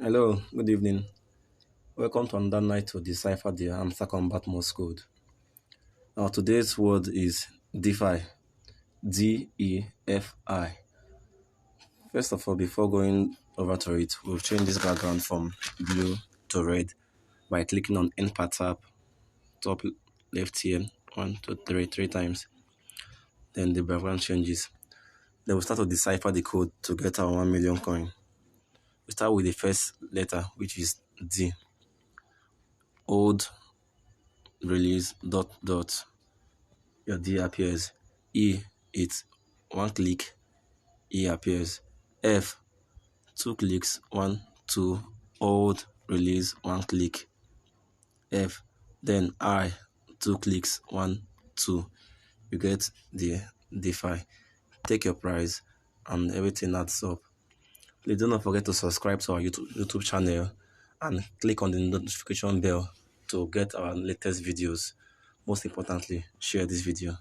Hello, good evening. Welcome to another night to decipher the Hamster Combat Morse code. Now, today's word is DeFi. DEFI. First of all, before going over to it, we'll change this background from blue to red by clicking on Enter tab, top left here, one, two, three times. Then the background changes. Then we'll start to decipher the code to get our 1 million coin. We start with the first letter, which is D. Old release your D appears. E, it's one click, E appears. F, two clicks, one, two, old release, one click, F. Then I, two clicks, one, two. You get the DeFi. Take your prize and everything adds up. Please do not forget to subscribe to our YouTube channel and click on the notification bell to get our latest videos. Most importantly, share this video.